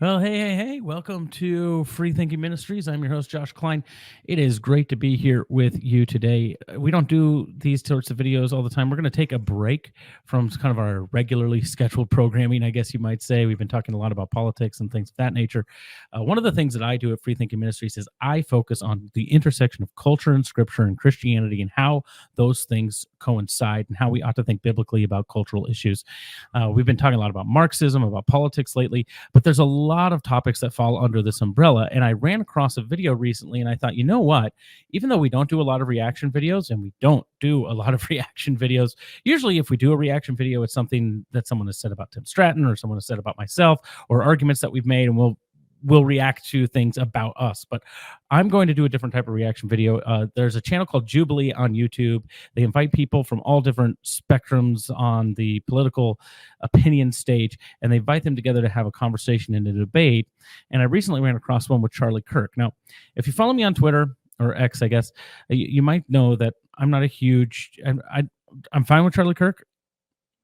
Well, hey, welcome to FreeThinking Ministries. I'm your host, Josh Klein. It is great to be here with you today. We don't do these sorts of videos all the time. We're going to take a break from kind of our regularly scheduled programming, I guess you might say. We've been talking a lot about politics and things of that nature. One of the things that I do at FreeThinking Ministries is I focus on the intersection of culture and scripture and Christianity and how those things coincide and how we ought to think biblically about cultural issues. We've been talking a lot about Marxism, about politics lately, but there's a lot of topics that fall under this umbrella. And I ran across a video recently and I thought, you know what? Even though we don't do a lot of reaction videos, and we don't do a lot of reaction videos, usually if we do a reaction video, it's something that someone has said about Tim Stratton or someone has said about myself or arguments that we've made, and we'll react to things about us. But I'm going to do a different type of reaction video. There's a channel called Jubilee on YouTube. They invite people from all different spectrums on the political opinion stage, and they invite them together to have a conversation and a debate. And I recently ran across one with Charlie Kirk. Now, if you follow me on Twitter, or X, I guess, you might know that I'm not a huge, I'm fine with Charlie Kirk.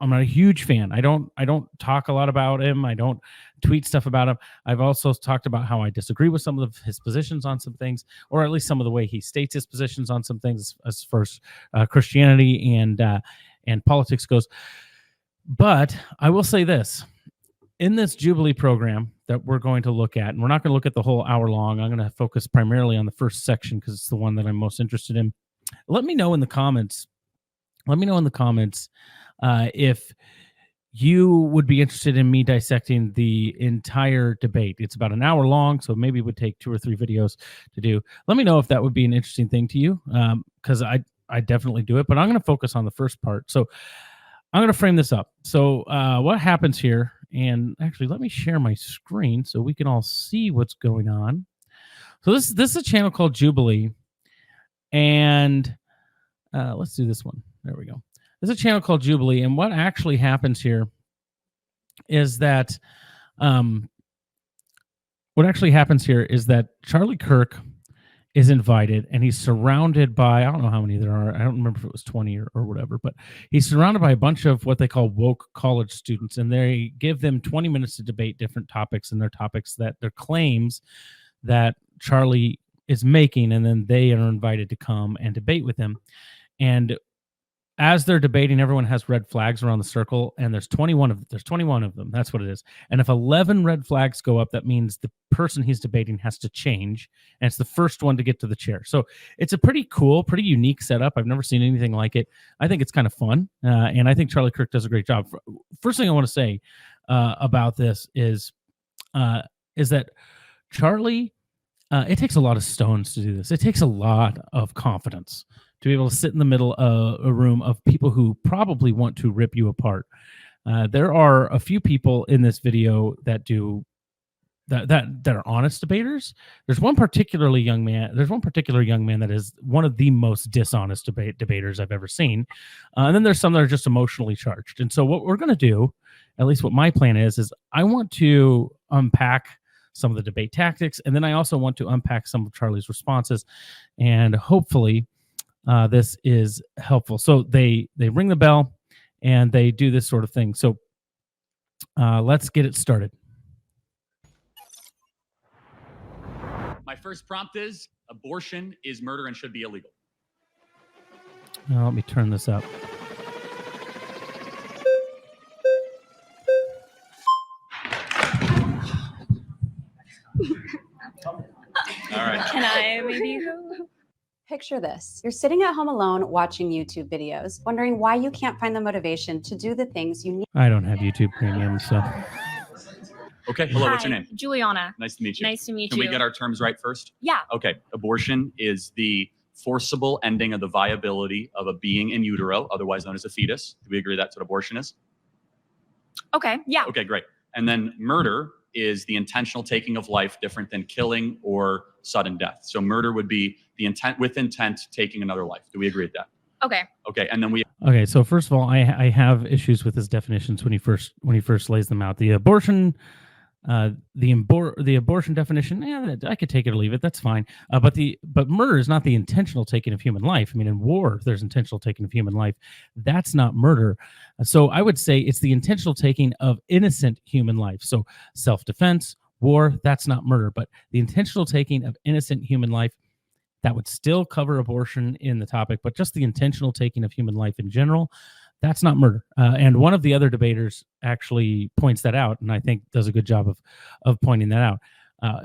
I'm not a huge fan. I don't talk a lot about him. I don't tweet stuff about him. I've also talked about how I disagree with some of his positions on some things, or at least some of the way he states his positions on some things as far as Christianity and politics goes. But I will say this. In this Jubilee program that we're going to look at, and we're not going to look at the whole hour long. I'm going to focus primarily on the first section because it's the one that I'm most interested in. Let me know in the comments. If you would be interested in me dissecting the entire debate. It's about an hour long, so maybe it would take 2 or 3 videos to do. Let me know if that would be an interesting thing to you, because I definitely do it, but I'm going to focus on the first part. So I'm going to frame this up. So what happens here, and actually let me share my screen so we can all see what's going on. So this is a channel called Jubilee, and let's do this one. There we go. There's a channel called Jubilee, and what actually happens here is that Charlie Kirk is invited, and he's surrounded by, I don't know how many there are. I don't remember if it was 20 or whatever, but he's surrounded by a bunch of what they call woke college students, and they give them 20 minutes to debate different topics, and their claims that Charlie is making, and then they are invited to come and debate with him. And as they're debating, everyone has red flags around the circle, and there's 21 of them. That's what it is. And if 11 red flags go up, that means the person he's debating has to change, and it's the first one to get to the chair. So it's a pretty cool, pretty unique setup. I've never seen anything like it. I think it's kind of fun, and I think Charlie Kirk does a great job. First thing I want to say about this is that Charlie, it takes a lot of stones to do this. It takes a lot of confidence to be able to sit in the middle of a room of people who probably want to rip you apart. There are a few people in this video that are honest debaters. There's one particular young man that is one of the most dishonest debaters I've ever seen. And then there's some that are just emotionally charged. And so what we're going to do, at least what my plan is I want to unpack some of the debate tactics, and then I also want to unpack some of Charlie's responses, and hopefully this is helpful. So they ring the bell and they do this sort of thing. So let's get it started. My first prompt is abortion is murder and should be illegal. Let me turn this up. All right. Can I maybe go? Picture this. You're sitting at home alone watching YouTube videos, wondering why you can't find the motivation to do the things you need. I don't have YouTube Premium, so. Okay, hello, what's your name? Juliana. Nice to meet you. Nice to meet Can you. we get our terms right first? Yeah. Okay, abortion is the forcible ending of the viability of a being in utero, otherwise known as a fetus. Do we agree that's what abortion is? Okay, yeah. Okay, great. And then murder is the intentional taking of life, different than killing or sudden death. So murder would be the intent taking another life. Do we agree with that? Okay. Okay, and then Okay, so first of all, I have issues with his definitions when he first lays them out. The abortion The abortion definition, I could take it or leave it. That's fine. But murder is not the intentional taking of human life. I mean, in war, there's intentional taking of human life. That's not murder. So I would say it's the intentional taking of innocent human life. So self-defense war, that's not murder. But the intentional taking of innocent human life, that would still cover abortion in the topic, but just the intentional taking of human life in general, that's not murder. And one of the other debaters actually points that out, and I think does a good job of pointing that out.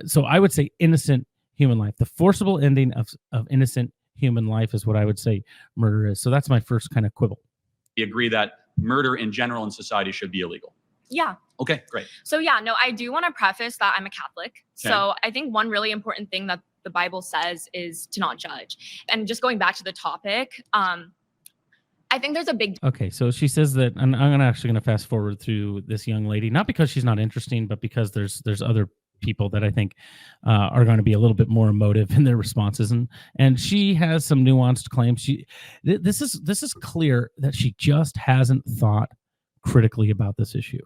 So I would say innocent human life. The forcible ending of innocent human life is what I would say murder is. So that's my first kind of quibble. We agree that murder in general in society should be illegal. Yeah. Okay, great. So yeah, no, I do want to preface that I'm a Catholic. So I think one really important thing that the Bible says is to not judge. And just going back to the topic, I think there's a big Okay, so she says that, and I'm actually going to fast forward through this young lady, not because she's not interesting, but because there's other people that I think are going to be a little bit more emotive in their responses, and she has some nuanced claims. This is clear that she just hasn't thought critically about this issue.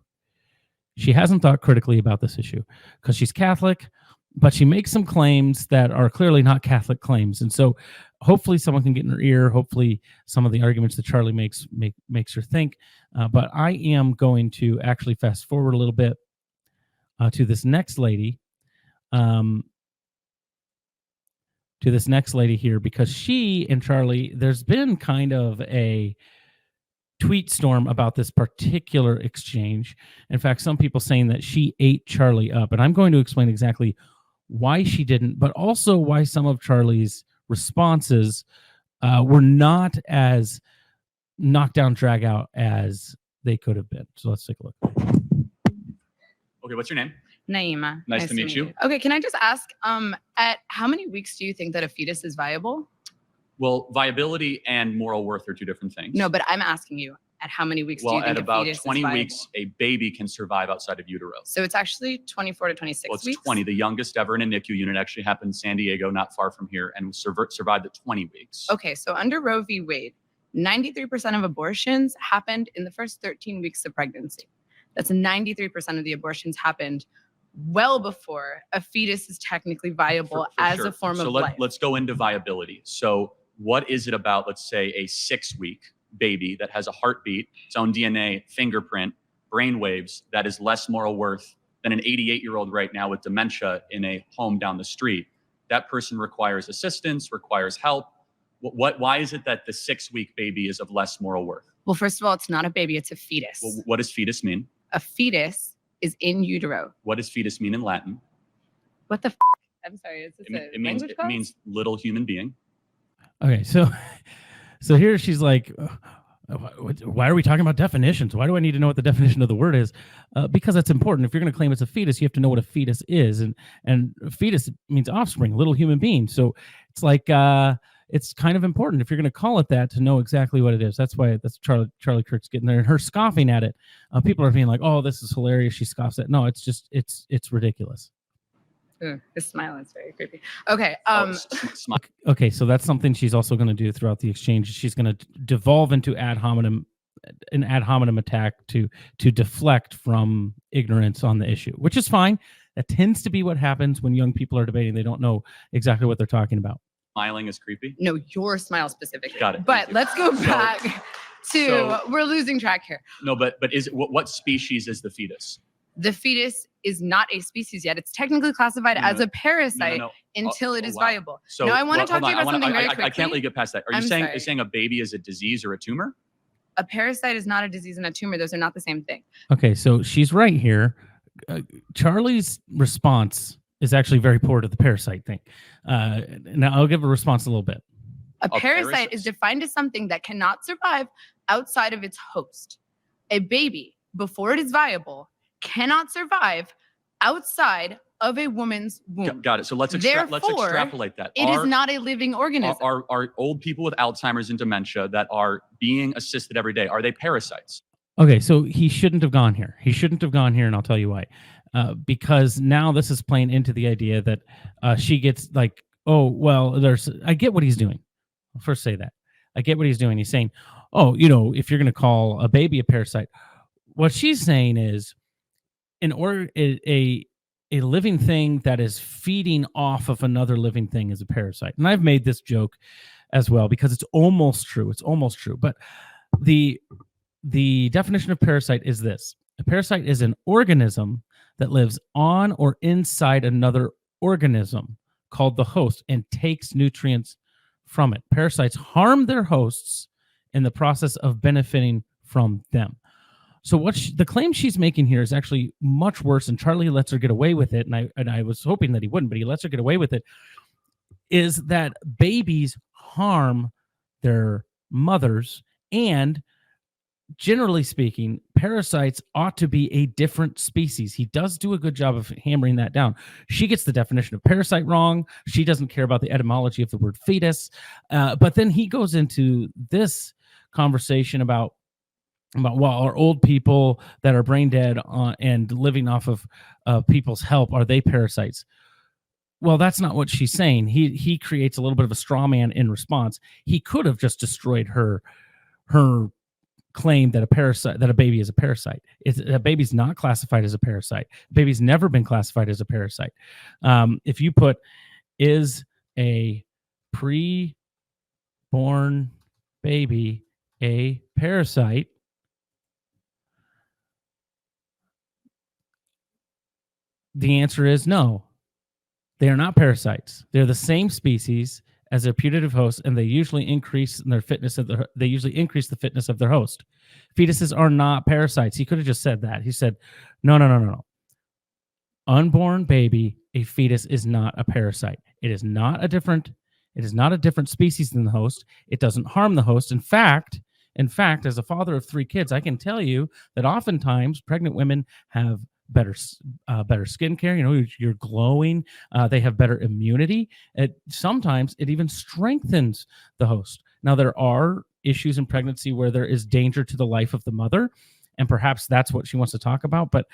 She hasn't thought critically about this issue because she's Catholic, but she makes some claims that are clearly not Catholic claims. And so hopefully someone can get in her ear. Hopefully some of the arguments that Charlie makes her think. But I am going to actually fast forward a little bit to this next lady. Here, because she and Charlie, there's been kind of a tweet storm about this particular exchange. In fact, some people saying that she ate Charlie up, and I'm going to explain exactly why she didn't, but also why some of Charlie's responses were not as knockdown, drag out as they could have been. So let's take a look. Okay, what's your name? Naima. Nice to meet you. Okay, can I just ask, at how many weeks do you think that a fetus is viable? Well, viability and moral worth are two different things. No, but I'm asking you, at how many weeks do you think at about a fetus 20 is viable? weeks, a baby can survive outside of utero. So it's actually 24 to 26 Well, it's weeks? 20. The youngest ever in a NICU unit actually happened in San Diego, not far from here, and survived at 20 weeks. Okay, so under Roe v. Wade, 93% of abortions happened in the first 13 weeks of pregnancy. That's 93% of the abortions happened well before a fetus is technically viable as sure. a form so of life. Let's go into viability. So what is it about, let's say, a 6-week baby that has a heartbeat, its own DNA, fingerprint, brain waves, that is less moral worth than an 88-year-old right now with dementia in a home down the street? That person requires assistance, requires help. Why is it that the 6-week baby is of less moral worth? Well, first of all, it's not a baby, it's a fetus. Well, what does fetus mean? A fetus is in utero. What does fetus mean in Latin? What the I'm sorry, is this It means little human being. Okay, so here she's like, why are we talking about definitions? Why do I need to know what the definition of the word is? Because that's important. If you're going to claim it's a fetus, you have to know what a fetus is, and fetus means offspring, little human being. So it's like it's kind of important if you're going to call it that to know exactly what it is. That's Charlie Kirk's getting there, and her scoffing at it. People are being like, "Oh, this is hilarious." She scoffs at it. No, it's just it's ridiculous. Ooh, his smile is very creepy. Okay. Okay, so that's something she's also going to do throughout the exchange. She's going to devolve into an ad hominem attack to deflect from ignorance on the issue, which is fine. That tends to be what happens when young people are debating. They don't know exactly what they're talking about. Smiling is creepy. No, your smile specifically. Got it. But let's go back to we're losing track here. No, but what species is the fetus? The fetus is not a species yet. It's technically classified as a parasite until it is viable. So now I want to talk to you about something very quickly. I can't let you get past that. Are you saying a baby is a disease or a tumor? A parasite is not a disease and a tumor. Those are not the same thing. Okay, so she's right here. Charlie's response is actually very poor to the parasite thing. Now I'll give a response a little bit. A parasite is defined as something that cannot survive outside of its host. A baby, before it is viable, cannot survive outside of a woman's womb. Got it. So let's extrapolate that. It is not a living organism. Are old people with Alzheimer's and dementia that are being assisted every day, are they parasites? Okay, so he shouldn't have gone here. And I'll tell you why. Because now this is playing into the idea that she gets like, oh, well, I get what he's doing. I'll first say that. I get what he's doing. He's saying, oh, if you're going to call a baby a parasite, what she's saying is, in order a living thing that is feeding off of another living thing is a parasite. And I've made this joke as well because it's almost true. But the definition of parasite is this: a parasite is an organism that lives on or inside another organism called the host and takes nutrients from it. Parasites harm their hosts in the process of benefiting from them. So the claim she's making here is actually much worse, and Charlie lets her get away with it, and I was hoping that he wouldn't, but he lets her get away with it, is that babies harm their mothers, and generally speaking, parasites ought to be a different species. He does do a good job of hammering that down. She gets the definition of parasite wrong. She doesn't care about the etymology of the word fetus. But then he goes into this conversation about well, are old people that are brain dead and living off of people's help, are they parasites? Well, that's not what she's saying. He creates a little bit of a straw man in response. He could have just destroyed her claim that a baby is a parasite. A baby's not classified as a parasite. A baby's never been classified as a parasite. If you put is a pre-born baby a parasite, the answer is no. They are not parasites. They're the same species as their putative host, and they usually increase the fitness of their host. Fetuses are not parasites. He could have just said that. He said, no. Unborn baby, a fetus is not a parasite. It is not a different species than the host. It doesn't harm the host. In fact, as a father of 3 kids, I can tell you that oftentimes pregnant women have better skincare. You're glowing. They have better immunity. Sometimes it even strengthens the host. Now, there are issues in pregnancy where there is danger to the life of the mother, and perhaps that's what she wants to talk about. But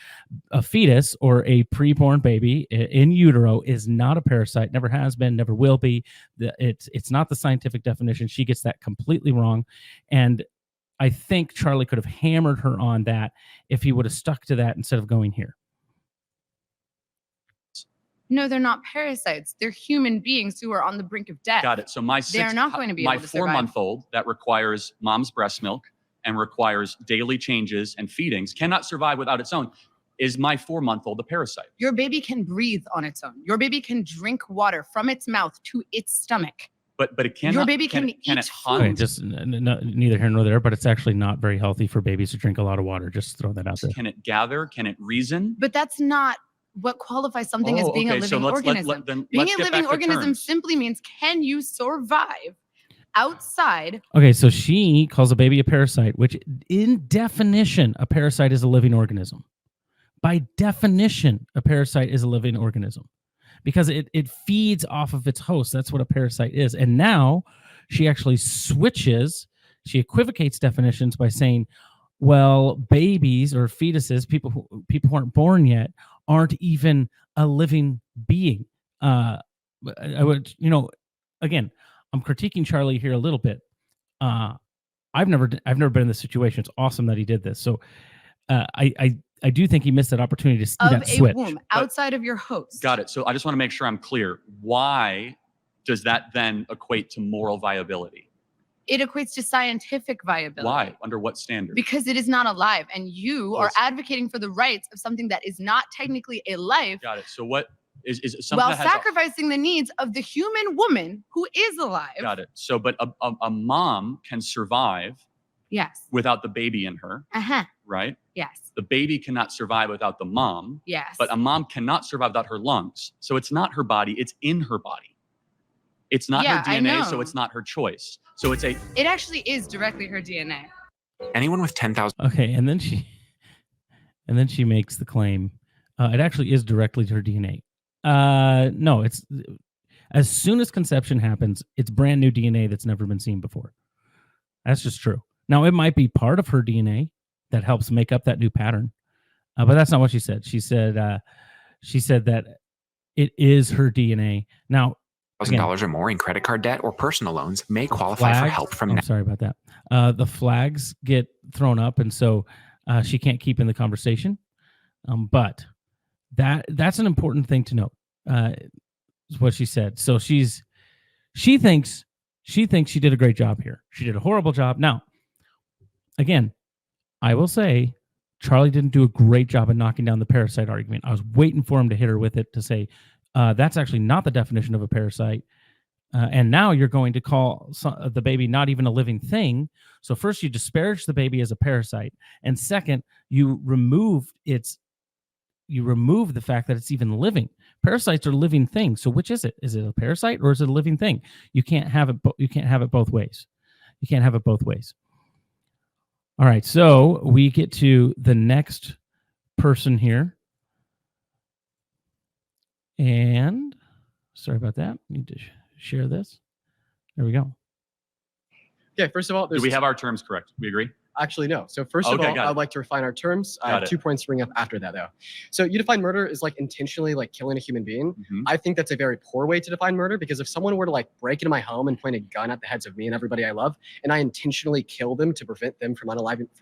a fetus or a preborn baby in utero is not a parasite. Never has been. Never will be. It's not the scientific definition. She gets that completely wrong, and I think Charlie could have hammered her on that if he would have stuck to that instead of going here. No, they're not parasites. They're human beings who are on the brink of death. Got it. So they're not going to be able to survive. My 4-month-old that requires mom's breast milk and requires daily changes and feedings cannot survive without its own. Is my 4-month-old a parasite? Your baby can breathe on its own. Your baby can drink water from its mouth to its stomach. But it cannot. Your baby can it eat hunt? Okay, just neither here nor there, but it's actually not very healthy for babies to drink a lot of water. Just throw that out there. Can it gather? Can it reason? But that's not what qualifies something as being a living organism. Being a living organism simply means, can you survive outside? Okay, so she calls a baby a parasite, which in definition, a parasite is a living organism. By definition, a parasite is a living organism, because it feeds off of its host. That's what a parasite is. And now she actually switches. She equivocates definitions by saying, well, babies or fetuses, people who aren't born yet, aren't even a living being. I would, again, I'm critiquing Charlie here a little bit. I've never been in this situation. It's awesome that he did this. So I do think he missed that opportunity to see that switch. Of a womb outside of your host. Got it. So I just want to make sure I'm clear. Why does that then equate to moral viability? It equates to scientific viability. Why? Under what standard? Because it is not alive, and you are advocating for the rights of something that is not technically a life. Got it. So what is something while that has sacrificing the needs of the human woman who is alive? Got it. So, but a mom can survive. Yes. Without the baby in her. Right? Yes. The baby cannot survive without the mom. Yes. But a mom cannot survive without her lungs. So it's not her body, it's in her body. It's not her DNA, so it's not her choice. So it actually is directly her DNA. Anyone with 10,000. Okay, and then she makes the claim it actually is directly to her DNA. No, it's as soon as conception happens, it's brand new DNA that's never been seen before. That's just true. Now, it might be part of her DNA that helps make up that new pattern, but that's not what she said. She said that it is her DNA. Now, $1,000 or more in credit card debt or personal loans may qualify for help from. I'm sorry about that. The flags get thrown up, and so she can't keep in the conversation. But that's an important thing to note. Is what she said. So she thinks she did a great job here. She did a horrible job. Now, again, I will say Charlie didn't do a great job of knocking down the parasite argument. I was waiting for him to hit her with it to say, that's actually not the definition of a parasite. And now you're going to call the baby not even a living thing. So first, you disparage the baby as a parasite, and second, you remove the fact that it's even living. Parasites are living things. So which is it? Is it a parasite or is it a living thing? You can't have it. You can't have it both ways. You can't have it both ways. All right. So we get to the next person here, and sorry about that. Need to share this. There we go. Okay, first of all, Do we have our terms correct? We agree? actually no. So first of all, I'd like to refine our terms. I have 2 points to bring up after that, though. So you define murder as like intentionally like killing a human being. I think that's a very poor way to define murder, because if someone were to like break into my home and point a gun at the heads of me and everybody I love, and I intentionally kill them to prevent them from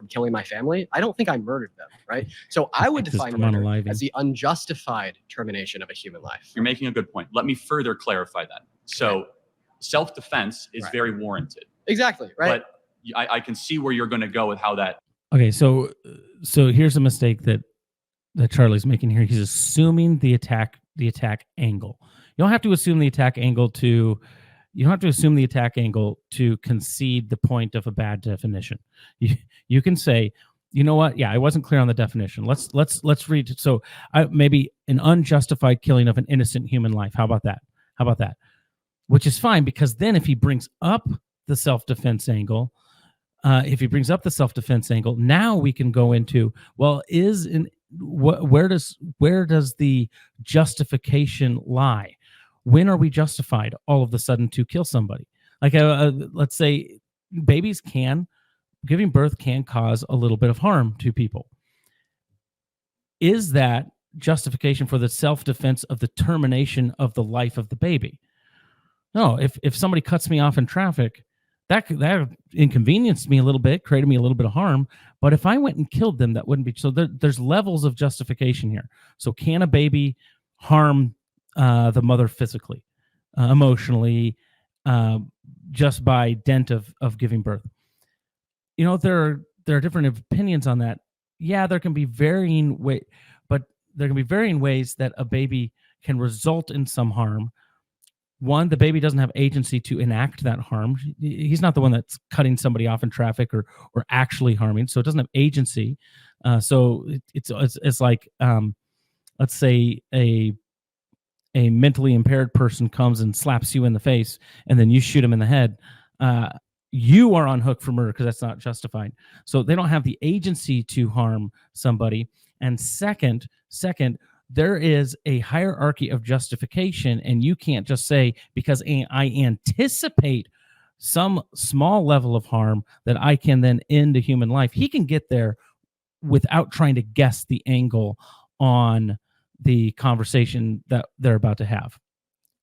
killing my family, I don't think I murdered them, right? So I would define murder as the unjustified termination of a human life. You're making a good point. Let me further clarify that. So self-defense is very warranted. Exactly, right? But I can see where you're going to go with how that. Okay, so here's a mistake that Charlie's making here. He's assuming the attack angle. You don't have to assume the attack angle to. You don't have to assume the attack angle to concede the point of a bad definition. You can say, you know what? Yeah, I wasn't clear on the definition. Let's read it. So maybe an unjustified killing of an innocent human life. How about that? Which is fine, because then if he brings up the self-defense angle, now we can go into, well, where does the justification lie? When are we justified all of a sudden to kill somebody? Like, let's say giving birth can cause a little bit of harm to people. Is that justification for the self-defense of the termination of the life of the baby? No, if somebody cuts me off in traffic, that inconvenienced me a little bit, created me a little bit of harm. But if I went and killed them, that wouldn't be. So there's levels of justification here. So can a baby harm the mother physically, emotionally, just by dint of giving birth? You know, there are different opinions on that. Yeah, there can be varying ways that a baby can result in some harm. One, the baby doesn't have agency to enact that harm. He's not the one that's cutting somebody off in traffic or actually harming, so it doesn't have agency. So it's like, let's say a mentally impaired person comes and slaps you in the face, and then you shoot him in the head. You are on hook for murder because that's not justified. So they don't have the agency to harm somebody. And second, there is a hierarchy of justification, and you can't just say, because I anticipate some small level of harm, that I can then end a human life. He can get there without trying to guess the angle on the conversation that they're about to have.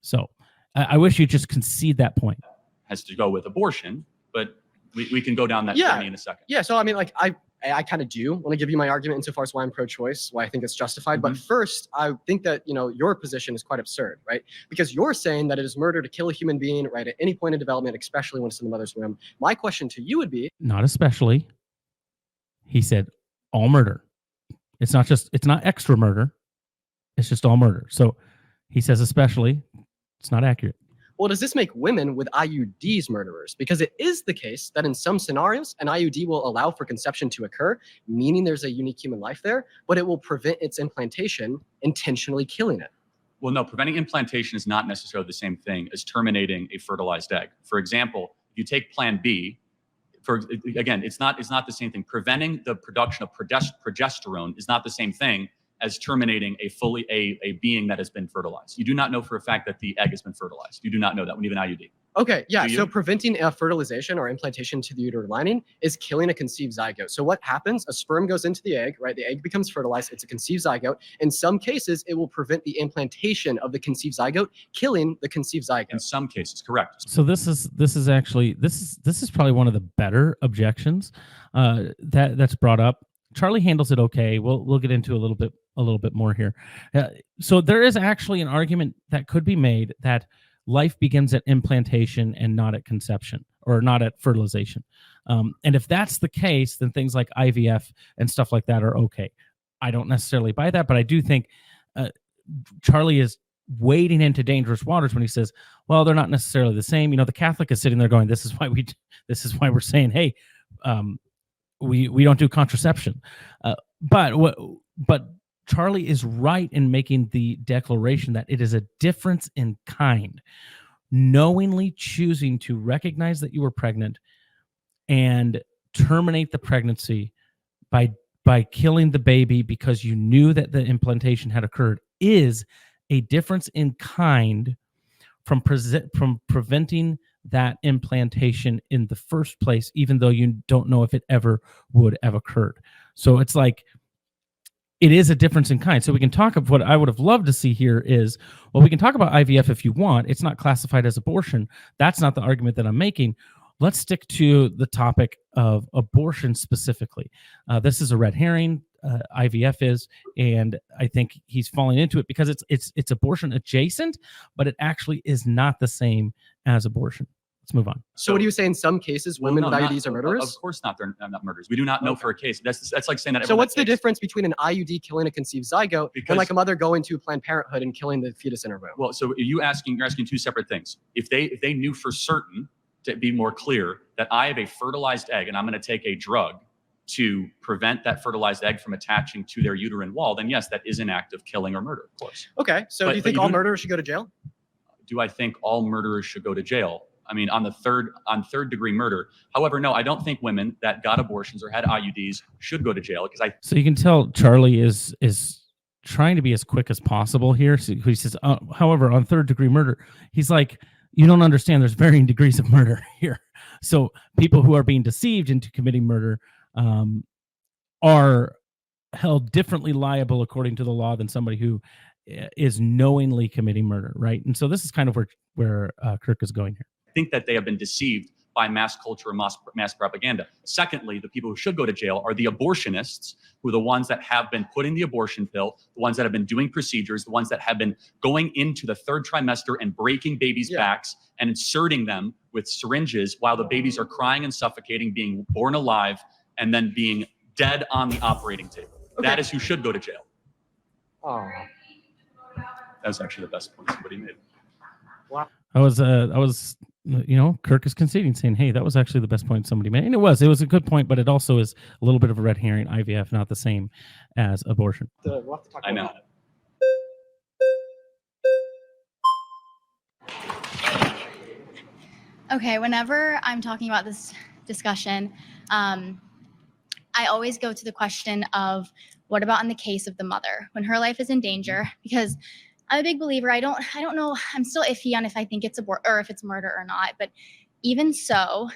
So I wish you'd just concede that point. Has to go with abortion, but we can go down that journey in a second. Yeah, so I mean, like, I kind of do want to give you my argument insofar as why I'm pro-choice, why I think it's justified. But first, I think that, your position is quite absurd, right? Because you're saying that it is murder to kill a human being, right, at any point in development, especially when it's in the mother's womb. My question to you would be... Not especially. He said all murder. It's not extra murder. It's just all murder. So he says especially. It's not accurate. Well, does this make women with IUDs murderers? Because it is the case that in some scenarios, an IUD will allow for conception to occur, meaning there's a unique human life there, but it will prevent its implantation, intentionally killing it. Well, no, preventing implantation is not necessarily the same thing as terminating a fertilized egg. For example, if you take Plan B, it's not the same thing. Preventing the production of progesterone is not the same thing as terminating a being that has been fertilized. You do not know for a fact that the egg has been fertilized. You do not know that when you have an IUD. Okay, yeah, so preventing a fertilization or implantation to the uterine lining is killing a conceived zygote. So what happens? A sperm goes into the egg, right? The egg becomes fertilized. It's a conceived zygote. In some cases, it will prevent the implantation of the conceived zygote, killing the conceived zygote. In some cases, correct. So this is probably one of the better objections that's brought up. Charlie handles it okay. We'll get into a little bit more here. So there is actually an argument that could be made that life begins at implantation and not at conception, or not at fertilization. And if that's the case, then things like IVF and stuff like that are okay. I don't necessarily buy that, but I do think Charlie is wading into dangerous waters when he says, well, they're not necessarily the same. The Catholic is sitting there going, this is why we're saying, hey, we don't do contraception. But Charlie is right in making the declaration that it is a difference in kind. Knowingly choosing to recognize that you were pregnant and terminate the pregnancy by killing the baby because you knew that the implantation had occurred is a difference in kind from preventing that implantation in the first place, even though you don't know if it ever would have occurred. So it's like, it is a difference in kind. So we can talk of what I would have loved to see here is, well, we can talk about IVF if you want. It's not classified as abortion. That's not the argument that I'm making. Let's stick to the topic of abortion specifically. This is a red herring. IVF is, and I think he's falling into it because it's abortion adjacent, but it actually is not the same as abortion. Let's move on. So what do you say in some cases women with IUDs are murderers? Of course not. They're not murderers. We do not know for a case. That's like saying that. So what's the difference between an IUD killing a conceived zygote and like a mother going to Planned Parenthood and killing the fetus in her womb? Well, so you're asking two separate things. If they knew for certain, to be more clear, that I have a fertilized egg and I'm going to take a drug to prevent that fertilized egg from attaching to their uterine wall, then yes, that is an act of killing or murder, of course. Okay, so do you think all murderers should go to jail? Do I think all murderers should go to jail? I mean, on third degree murder. However, no, I don't think women that got abortions or had IUDs should go to jail So you can tell Charlie is trying to be as quick as possible here. So he says, however, on third degree murder, he's like, you don't understand. There's varying degrees of murder here. So people who are being deceived into committing murder are held differently liable according to the law than somebody who is knowingly committing murder, right? And so this is kind of where Kirk is going here. I think that they have been deceived by mass culture and mass propaganda. Secondly, the people who should go to jail are the abortionists, who are the ones that have been putting the abortion pill, the ones that have been doing procedures, the ones that have been going into the third trimester and breaking babies' backs and inserting them with syringes while the babies are crying and suffocating, being born alive, and then being dead on the operating table. Okay. That is who should go to jail. Oh. That was actually the best point somebody made. Wow. I was, Kirk is conceding, saying, hey, that was actually the best point somebody made. And it was a good point, but it also is a little bit of a red herring. IVF, not the same as abortion. We'll have to talk I know. Okay, whenever I'm talking about this discussion, I always go to the question of what about in the case of the mother when her life is in danger? Because I'm a big believer. I don't know. I'm still iffy on if I think it's or if it's murder or not. But even so,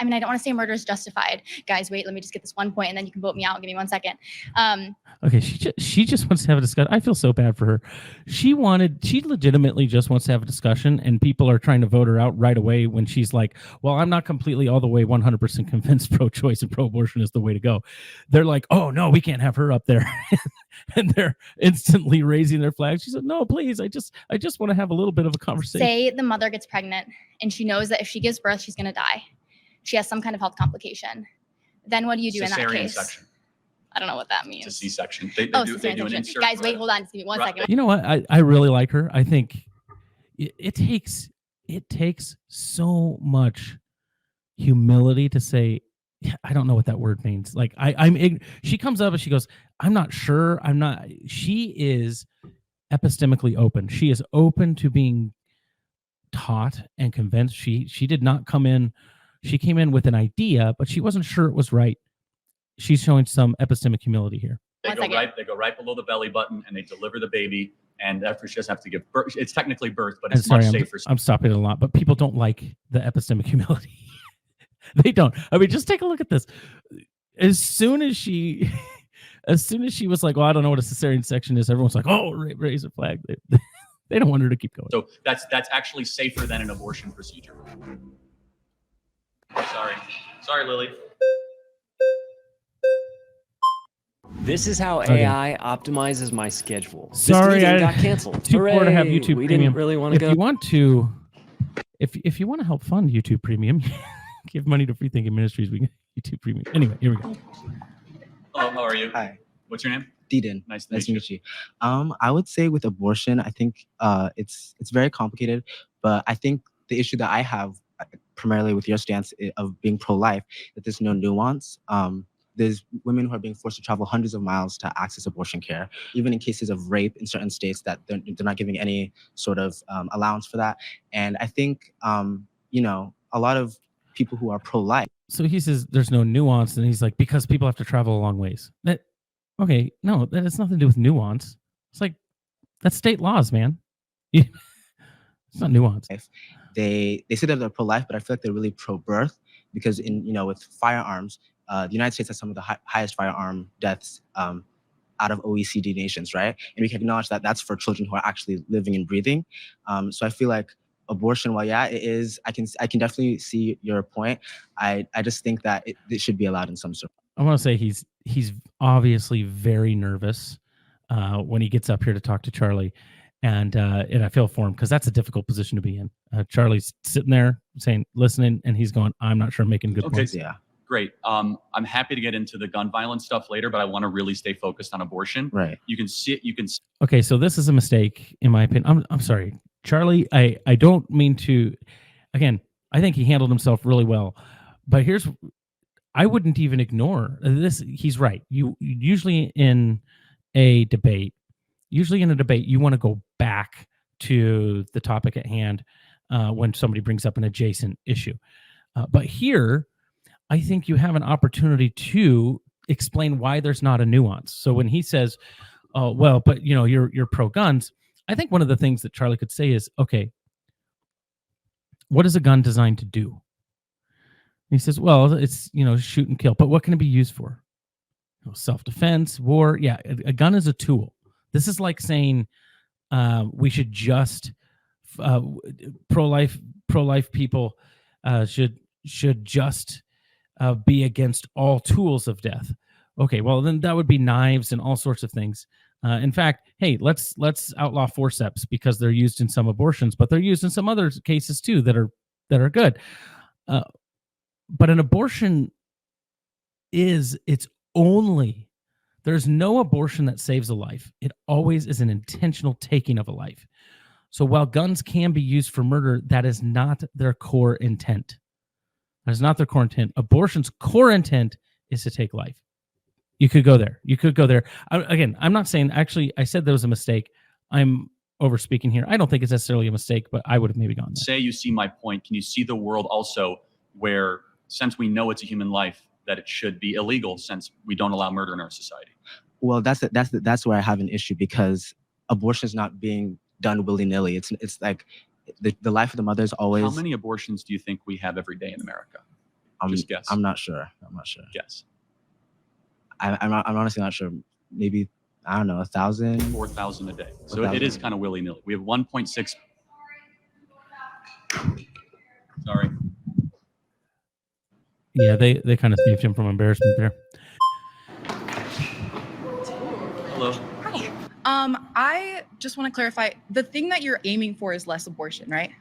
I mean, I don't want to say murder is justified. Guys, wait, let me just get this one point and then you can vote me out. Give me 1 second. Okay, she just wants to have a discussion. I feel so bad for her. She legitimately just wants to have a discussion, and people are trying to vote her out right away when she's like, well, I'm not completely all the way 100% convinced pro-choice and pro-abortion is the way to go. They're like, oh, no, we can't have her up there. And they're instantly raising their flags. She said, no, please, I just want to have a little bit of a conversation. Say the mother gets pregnant, and she knows that if she gives birth, she's going to die. She has some kind of health complication. Then what do you do in that case? Section. I don't know what that means. It's a C-section. They do an insert. Guys, wait, hold on. Just give me 1 second. You know what? I really like her. I think it takes so much humility to say, yeah, I don't know what that word means. Like she comes up and she goes, I'm not sure. She is epistemically open. She is open to being taught and convinced. She did not come in. She came in with an idea, but she wasn't sure it was right. She's showing some epistemic humility here. They go right below the belly button, and they deliver the baby. And after she doesn't have to give birth, it's technically birth, but it's much safer. I'm stopping it a lot, but people don't like the epistemic humility. They don't. I mean, just take a look at this. As soon as she was like, well, I don't know what a cesarean section is, everyone's like, oh, raise a flag. They don't want her to keep going. So that's actually safer than an abortion procedure. Sorry, Lily. This is how AI optimizes my schedule. Sorry, I got canceled. Too poor to have YouTube we Premium. Didn't really want to go. If you want to help fund YouTube Premium, Give money to FreeThinking Ministries. We get YouTube premium. Anyway, here we go. Hello, how are you? Hi. What's your name? Deedon. Nice to meet you. I would say with abortion, I think it's very complicated, but I think the issue that I have primarily with your stance of being pro-life, that there's no nuance. There's women who are being forced to travel hundreds of miles to access abortion care, even in cases of rape in certain states that they're not giving any sort of allowance for that. And I think, you know, a lot of people who are pro-life. So he says there's no nuance, and he's like, because people have to travel a long ways. Okay, no, that has nothing to do with nuance. It's like, that's state laws, man. It's not nuance. They say that they're pro-life, but I feel like they're really pro-birth, because with firearms, the United States has some of the highest firearm deaths out of OECD nations, right? And we can acknowledge that that's for children who are actually living and breathing. So I feel like abortion, well, yeah, it is. I can definitely see your point. I just think that it should be allowed in some sort. I want to say he's obviously very nervous when he gets up here to talk to Charlie, and I feel for him because that's a difficult position to be in. Charlie's sitting there listening, and he's going, "I'm not sure I'm making good points." Yeah. Great. I'm happy to get into the gun violence stuff later, but I want to really stay focused on abortion. Right. You can see it. Okay, so this is a mistake in my opinion. I'm sorry, Charlie. I don't mean to. Again, I think he handled himself really well, but I wouldn't even ignore this. He's right. You usually in a debate, you want to go back to the topic at hand when somebody brings up an adjacent issue. But here, I think you have an opportunity to explain why there's not a nuance. So when he says, "Oh, well, but you're pro guns," I think one of the things that Charlie could say is, "Okay, what is a gun designed to do?" And he says, "Well, it's shoot and kill, but what can it be used for? Self-defense, war. Yeah, a gun is a tool. This is like saying we should just pro-life people should just be against all tools of death. Okay, well then that would be knives and all sorts of things. In fact, hey, let's outlaw forceps because they're used in some abortions, but they're used in some other cases too that are good. But an abortion there's no abortion that saves a life. It always is an intentional taking of a life. So while guns can be used for murder, that is not their core intent. That is not their core intent. Abortion's core intent is to take life. You could go there. Again, I'm not saying, actually, I said there was a mistake. I'm over speaking here. I don't think it's necessarily a mistake, but I would have maybe gone there. Say you see my point. Can you see the world also where, since we know it's a human life, that it should be illegal since we don't allow murder in our society? Well, that's where I have an issue, because abortion is not being done willy-nilly. It's like the life of the mother is always. How many abortions do you think we have every day in America? Just guess. I'm not sure. Guess. I'm honestly not sure. Maybe, I don't know, 1,000? 4,000 a day. So it is kind of willy-nilly. We have 1.6. Sorry. Yeah, they kind of saved him from embarrassment there. Hello. Hi. I just want to clarify, the thing that you're aiming for is less abortion, right?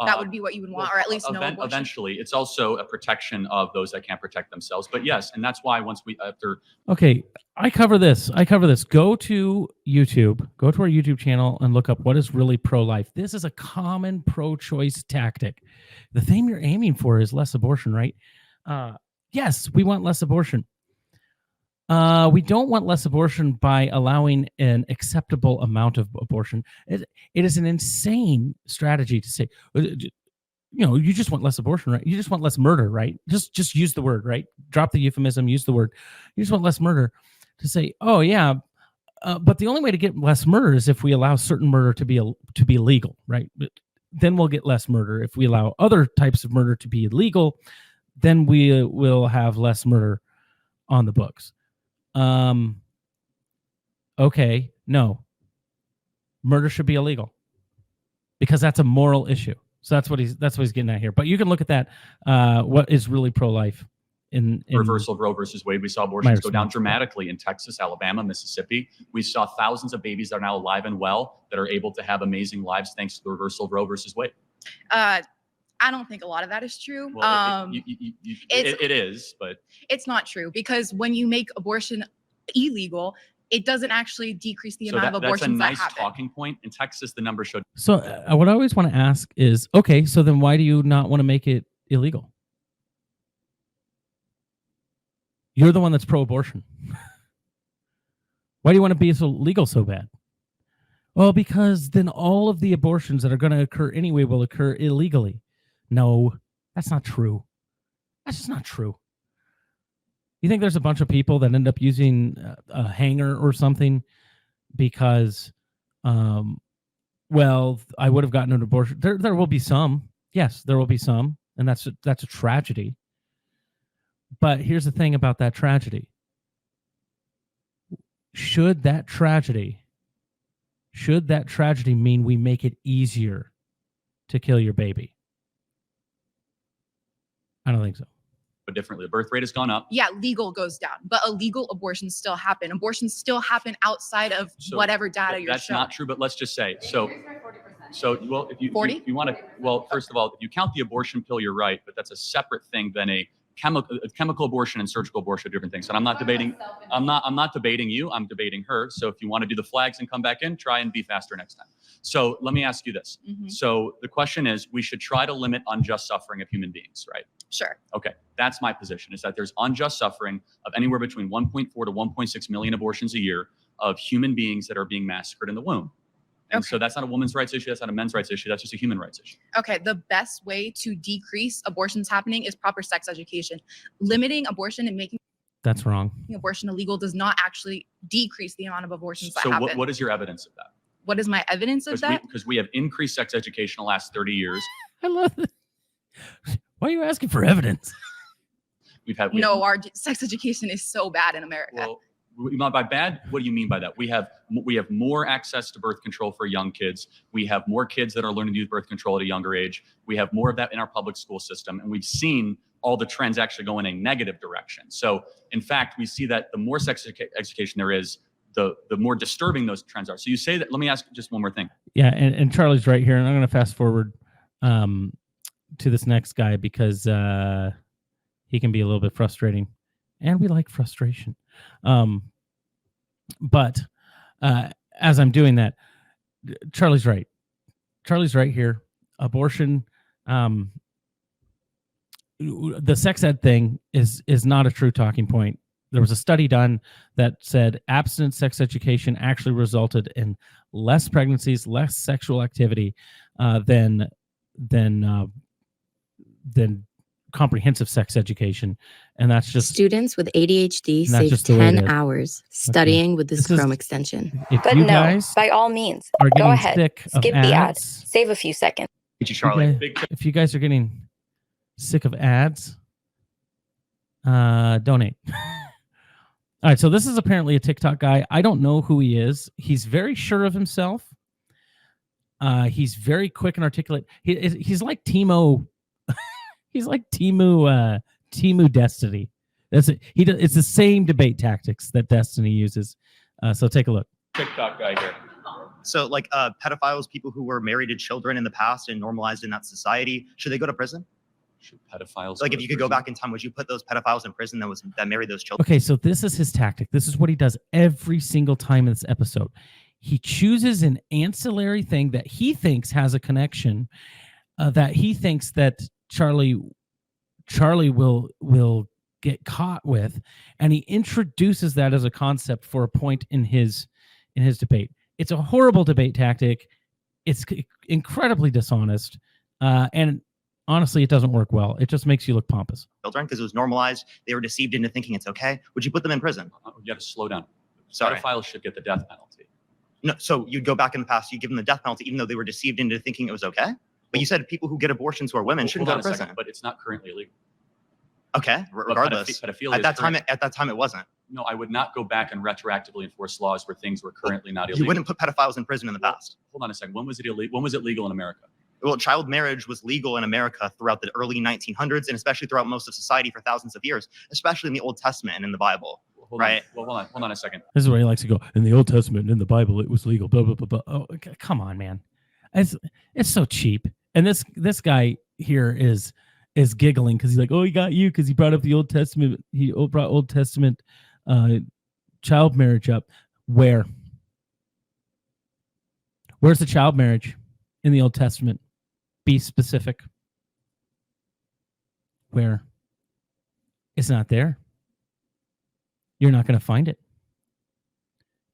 That would be what you would want, or at least no abortion. Eventually, it's also a protection of those that can't protect themselves. But yes, and that's why Okay, I cover this. Go to YouTube, go to our YouTube channel and look up what is really pro-life. This is a common pro-choice tactic. The thing you're aiming for is less abortion, right? Yes, we want less abortion. We don't want less abortion by allowing an acceptable amount of abortion. It is an insane strategy to say, you just want less abortion, right? You just want less murder, right? Just use the word, right? Drop the euphemism, use the word. You just want less murder. To say, oh yeah, but the only way to get less murder is if we allow certain murder to be legal, right? Then we'll get less murder. If we allow other types of murder to be illegal, then we will have less murder on the books. Okay, no. Murder should be illegal because that's a moral issue. So that's what he's getting at here. But you can look at that. What is really pro-life in reversal of Roe versus Wade? We saw abortions go down dramatically in Texas, Alabama, Mississippi. We saw thousands of babies that are now alive and well that are able to have amazing lives thanks to the reversal of Roe versus Wade. I don't think a lot of that is true. Well, it is, but it's not true, because when you make abortion illegal, it doesn't actually decrease the amount of abortions that's a nice that happen. talking point. In Texas, the number showed. So what I always want to ask is, okay, so then why do you not want to make it illegal? You're the one that's pro-abortion. Why do you want to be so legal so bad? Well, because then all of the abortions that are going to occur anyway will occur illegally. No, that's not true. That's just not true. You think there's a bunch of people that end up using a hanger or something because, well, I would have gotten an abortion. There will be some. Yes, there will be some. And that's a tragedy. But here's the thing about that tragedy. Should that tragedy mean we make it easier to kill your baby? I don't think so. But differently, the birth rate has gone up. Yeah, legal goes down, but illegal abortions still happen. Abortions still happen outside of whatever data you're showing. That's not true, but let's just say, so well, if you 40? If you want to, well, first of all, if you count the abortion pill, you're right, but that's a separate thing than a chemical abortion and surgical abortion are different things. And I'm not debating you, I'm debating her. So if you want to do the flags and come back in, try and be faster next time. So let me ask you this. So the question is, we should try to limit unjust suffering of human beings, right? Sure. Okay, that's my position, is that there's unjust suffering of anywhere between 1.4 to 1.6 million abortions a year of human beings that are being massacred in the womb. And so that's not a woman's rights issue, that's not a men's rights issue, that's just a human rights issue. Okay, the best way to decrease abortions happening is proper sex education. Limiting abortion and making that's wrong. Abortion illegal does not actually decrease the amount of abortions that happen. happen. So what is your evidence of that? What is my evidence of that? Because we have increased sex education in the last 30 years. I love it. Why are you asking for evidence? Our sex education is so bad in America. Well, by bad, what do you mean by that? We have more access to birth control for young kids. We have more kids that are learning to use birth control at a younger age. We have more of that in our public school system. And we've seen all the trends actually go in a negative direction. So in fact, we see that the more sex education there is, the more disturbing those trends are. So you say that, let me ask just one more thing. Yeah, and Charlie's right here. And I'm going to fast forward to this next guy because he can be a little bit frustrating. And we like frustration. But as I'm doing that, Charlie's right. Charlie's right here. Abortion, the sex ed thing is not a true talking point. There was a study done that said abstinent sex education actually resulted in less pregnancies, less sexual activity than comprehensive sex education. And that's just students with ADHD save 10 hours studying with this Chrome extension. But no, by all means, go ahead, skip the ads, save a few seconds. Thank you, Charlie. If you guys are getting sick of ads, donate. All right, so this is apparently a TikTok guy. I don't know who he is. He's very sure of himself. He's very quick and articulate. He's like Timo. He's like Timu Destiny. That's it. It's the same debate tactics that Destiny uses. So take a look. TikTok guy here. So like pedophiles, people who were married to children in the past and normalized in that society, should they go to prison? Should pedophiles? Like if you could go back in time, would you put those pedophiles in prison that married those children? Okay, so this is his tactic. This is what he does every single time in this episode. He chooses an ancillary thing that he thinks has a connection, that he thinks that Charlie will get caught with, and he introduces that as a concept for a point in his debate. It's a horrible debate tactic. It's incredibly dishonest, and honestly, it doesn't work well. It just makes you look pompous. Children, because it was normalized. They were deceived into thinking it's okay. Would you put them in prison? You got to slow down. Sorry. Pedophiles should get the death penalty. No, so you'd go back in the past, you give them the death penalty, even though they were deceived into thinking it was okay. But you said people who get abortions who are women shouldn't go to prison. But it's not currently illegal. Okay, regardless. At that time, it wasn't. No, I would not go back and retroactively enforce laws where things were currently not illegal. You wouldn't put pedophiles in prison in the past. Hold on a second. When was it illegal? When was it legal in America? Well, child marriage was legal in America throughout the early 1900s, and especially throughout most of society for thousands of years, especially in the Old Testament and in the Bible. Hold on a second. This is where he likes to go. In the Old Testament and in the Bible, it was legal. Blah blah blah blah. Oh, come on, man! It's so cheap. And this guy, here is giggling because he's like, oh, he got you because he brought up the Old Testament. He brought Old Testament child marriage up. Where's the child marriage in the Old Testament? Be specific. Where? It's not there. You're not going to find it.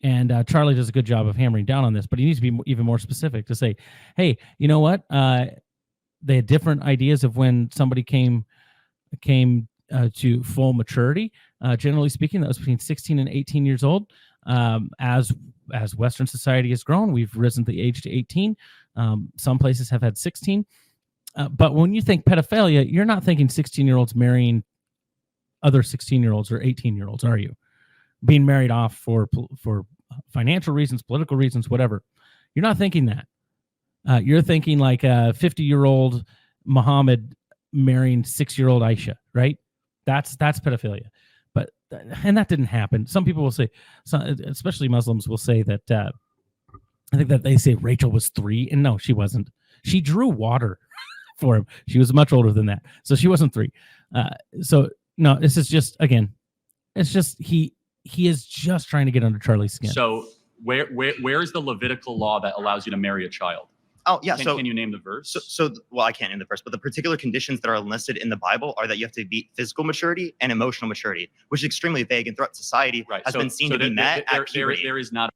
And Charlie does a good job of hammering down on this, but he needs to be even more specific to say, hey, you know what? They had different ideas of when somebody came to full maturity. Generally speaking, that was between 16 and 18 years old. As Western society has grown, we've risen the age to 18. Some places have had 16. But when you think pedophilia, you're not thinking 16-year-olds marrying other 16-year-olds or 18-year-olds, are you? Being married off for financial reasons, political reasons, whatever. You're not thinking that. You're thinking like a 50-year-old Muhammad marrying 6-year-old Aisha, right? That's pedophilia. And that didn't happen. Some people will say, especially Muslims will say that, I think that they say Rachel was 3, and no, she wasn't. She drew water for him. She was much older than that. So she wasn't 3. So no, this is just, again, it's just, he is just trying to get under Charlie's skin. So where is the Levitical law that allows you to marry a child? Oh, yeah. Can you name the verse? Well, I can't name the verse, but the particular conditions that are listed in the Bible are that you have to be physical maturity and emotional maturity, which is extremely vague and throughout society has been seen to be met at puberty. There is not.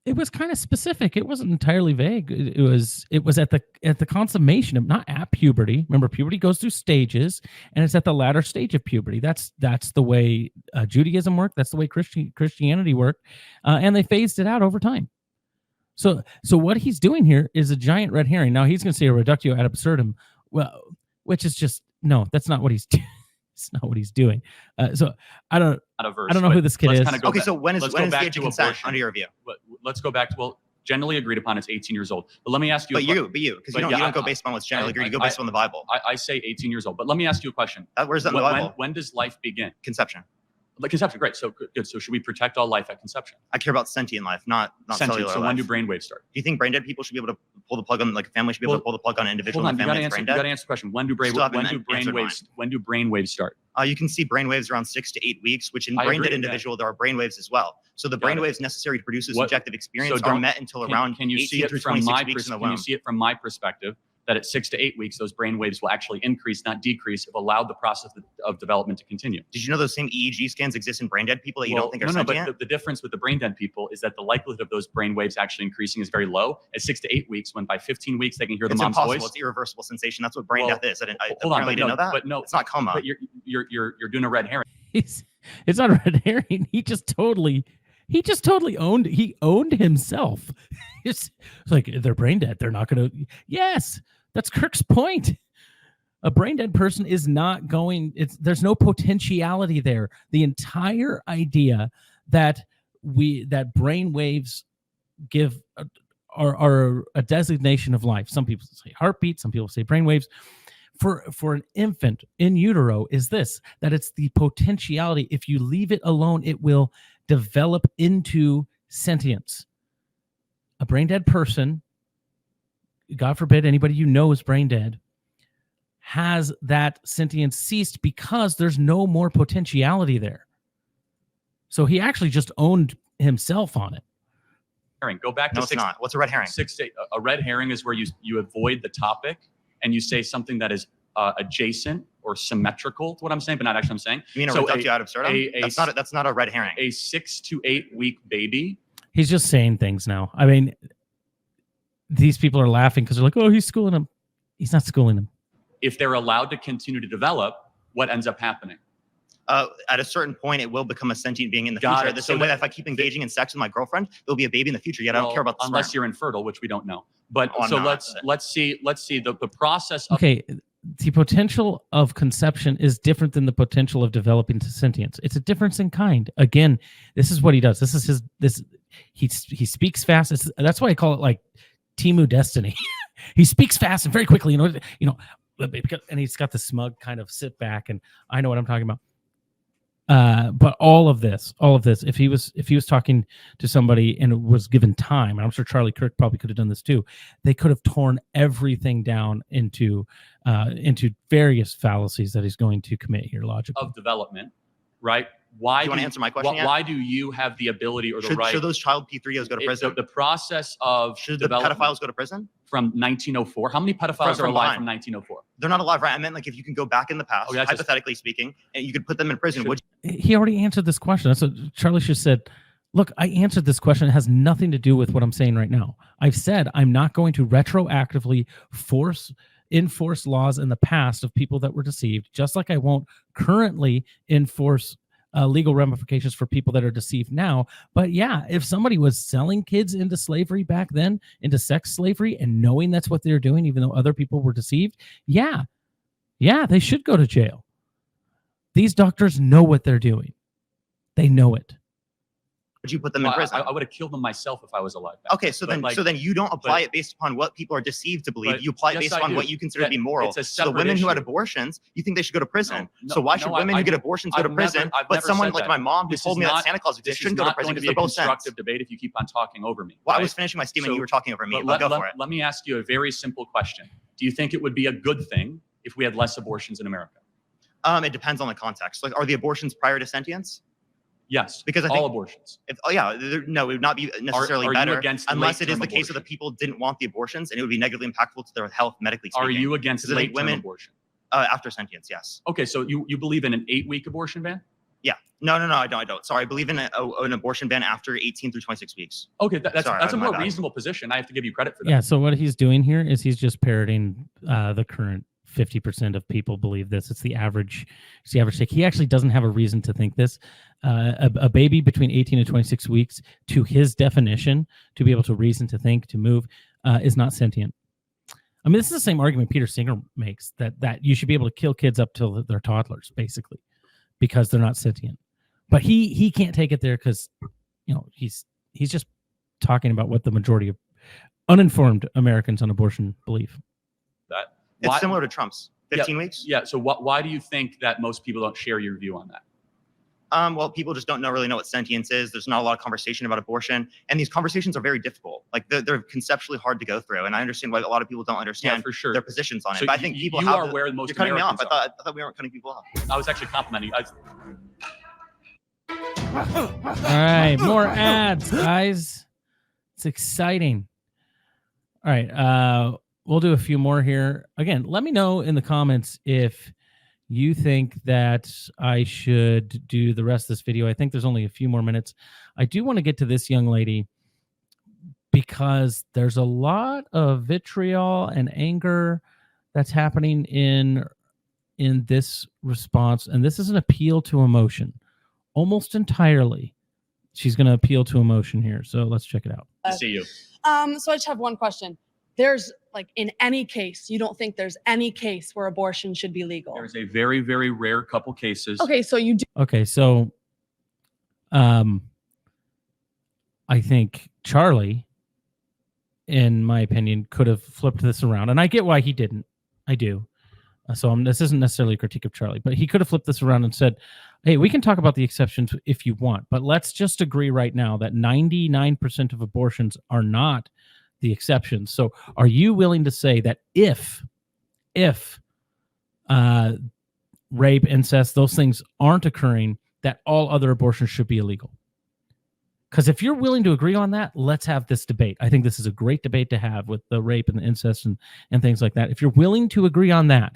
It was kind of specific. It wasn't entirely vague. It was at the consummation of, not at puberty. Remember, puberty goes through stages, and it's at the latter stage of puberty. That's the way Judaism worked. That's the way Christianity worked, and they phased it out over time. So what he's doing here is a giant red herring. Now he's going to say a reductio ad absurdum, well, which is just, no, that's not what he's doing. It's not what he's doing. So I don't know who this kid is. Okay, so when is the age of consent under your view? Let's go back to, well, generally agreed upon it's 18 years old. But let me ask you. But you, because you don't go based on what's generally agreed. You go based on the Bible. I say 18 years old. But let me ask you a question. Where's that in the Bible? When does life begin? Conception. Like conception, great. So good. So should we protect all life at conception? I care about sentient life, not cellular So life. when do brainwaves start? Do you think brain dead people should be able to pull the plug on, like a family should be able to pull the plug on an individual in the family that's brain dead? You got to answer the question. When do brainwaves start? You can see brainwaves around 6 to 8 weeks, which in brain dead individual there are brainwaves as well. So the brainwaves necessary to produce a subjective experience are met until around 18 through 26 weeks in the womb. Can you see it from my perspective that at 6 to 8 weeks those brainwaves will actually increase, not decrease, if allowed the process of development to continue? Did you know those same EEG scans exist in brain dead people that you don't think are sentient? No, but the difference with the brain dead people is that the likelihood of those brainwaves actually increasing is very low at 6 to 8 weeks, when by 15 weeks they can hear the mom's voice. It's irreversible sensation. That's what brain death is. Hold on, didn't know that. But no, it's not coma. But you're doing a red herring. It's not a red herring. He just totally owned himself. It's like, they're brain dead. They're not going to. Yes, that's Kirk's point. A brain dead person is not going. There's no potentiality there. The entire idea that brain waves give are a designation of life. Some people say heartbeat. Some people say brain waves. For an infant in utero is this, that it's the potentiality. If you leave it alone, it will develop into sentience. A brain dead person, God forbid anybody you know is brain dead, has that sentience ceased because there's no more potentiality there. So he actually just owned himself on it. Herring. Go back to it's not. What's a red herring? A red herring is where you avoid the topic and you say something that is adjacent or symmetrical to what I'm saying, but not actually I'm saying. You mean a reductio ad absurdum? That's not a red herring. A 6 to 8 week baby. He's just saying things now. I mean, these people are laughing because they're like, oh, he's schooling him. He's not schooling him. If they're allowed to continue to develop, what ends up happening? At a certain point, it will become a sentient being in the future. The same way that if I keep engaging in sex with my girlfriend, there'll be a baby in the future. Yet I don't care about the unless sperm. you're infertile, which we don't know. But let's see the process. Okay, the potential of conception is different than the potential of developing to sentience. It's a difference in kind. Again, this is what he does. This is he speaks fast. That's why I call it like Temu Destiny. He speaks fast and very quickly. And he's got the smug kind of sit back, and I know what I'm talking about. But all of this, if he was talking to somebody and was given time, and I'm sure Charlie Kirk probably could have done this too, they could have torn everything down into various fallacies that he's going to commit here logically. Of development, right? Why do you want to answer my question? Why do you have the ability or the right? Should those child P3Os go to prison? The process of should the pedophiles go to prison? From 1904. How many pedophiles are alive from 1904? They're not alive, right? I meant like if you can go back in the past, hypothetically speaking, and you could put them in prison. He already answered this question. That's what Charlie just said. Look, I answered this question. It has nothing to do with what I'm saying right now. I've said I'm not going to retroactively enforce laws in the past of people that were deceived, just like I won't currently enforce legal ramifications for people that are deceived now. But yeah, if somebody was selling kids into slavery back then, into sex slavery, and knowing that's what they're doing, even though other people were deceived, yeah, they should go to jail. These doctors know what they're doing. They know it. Would you put them in prison? I would have killed them myself if I was alive. Okay, so then you don't apply it based upon what people are deceived to believe. You apply it based upon what you consider to be moral. So the women who had abortions, you think they should go to prison. So why should women who get abortions go to prison, but someone like my mom who told me that Santa Claus exists shouldn't go to prison because they're both sins? Constructive debate if you keep on talking over me. Well, I was finishing my statement. You were talking over me. Go for it. Let me ask you a very simple question. Do you think it would be a good thing if we had less abortions in America? It depends on the context. Like, are the abortions prior to sentience? Yes, because I think all abortions. No, it would not be necessarily better unless it is the case that the abortion? People didn't want the abortions and it would be negatively impactful to their health medically speaking. Are you against late-term abortion? After sentience, yes. Okay, so you believe in an 8-week abortion ban? Yeah. No, I don't. Sorry, I believe in an abortion ban after 18 through 26 weeks. Okay, that's a more reasonable position. I have to give you credit for that. Yeah, so what he's doing here is he's just parroting the current 50% of people believe this. It's the average take. He actually doesn't have a reason to think this. A baby between 18 and 26 weeks, to his definition, to be able to reason, to think, to move, is not sentient. I mean, this is the same argument Peter Singer makes, that you should be able to kill kids up till they're toddlers, basically, because they're not sentient. But he can't take it there because, he's just talking about what the majority of uninformed Americans on abortion believe. It's similar to Trump's 15 weeks. Yeah. So why do you think that most people don't share your view on that? Well, people just don't really know what sentience is. There's not a lot of conversation about abortion, and these conversations are very difficult. Like they're conceptually hard to go through, and I understand why a lot of people don't understand for sure. their positions on it. So but I think people you are where most you're cutting me off. Americans I thought we weren't cutting people off. I was actually complimenting you. All right, more ads, guys. It's exciting. All right, we'll do a few more here. Again, let me know in the comments if you think that I should do the rest of this video. I think there's only a few more minutes. I do want to get to this young lady because there's a lot of vitriol and anger that's happening in this response, and this is an appeal to emotion. Almost entirely, she's going to appeal to emotion here. So let's check it out. I see you. So I just have one question. There's in any case, you don't think there's any case where abortion should be legal? There's a very, very rare couple cases. Okay, so you do. Okay, so I think Charlie, in my opinion, could have flipped this around, and I get why he didn't. I do. So this isn't necessarily a critique of Charlie, but he could have flipped this around and said, hey, we can talk about the exceptions if you want, but let's just agree right now that 99% of abortions are not the exceptions. So are you willing to say that if rape, incest, those things aren't occurring, that all other abortions should be illegal? Because if you're willing to agree on that, let's have this debate. I think this is a great debate to have with the rape and the incest and things like that. If you're willing to agree on that,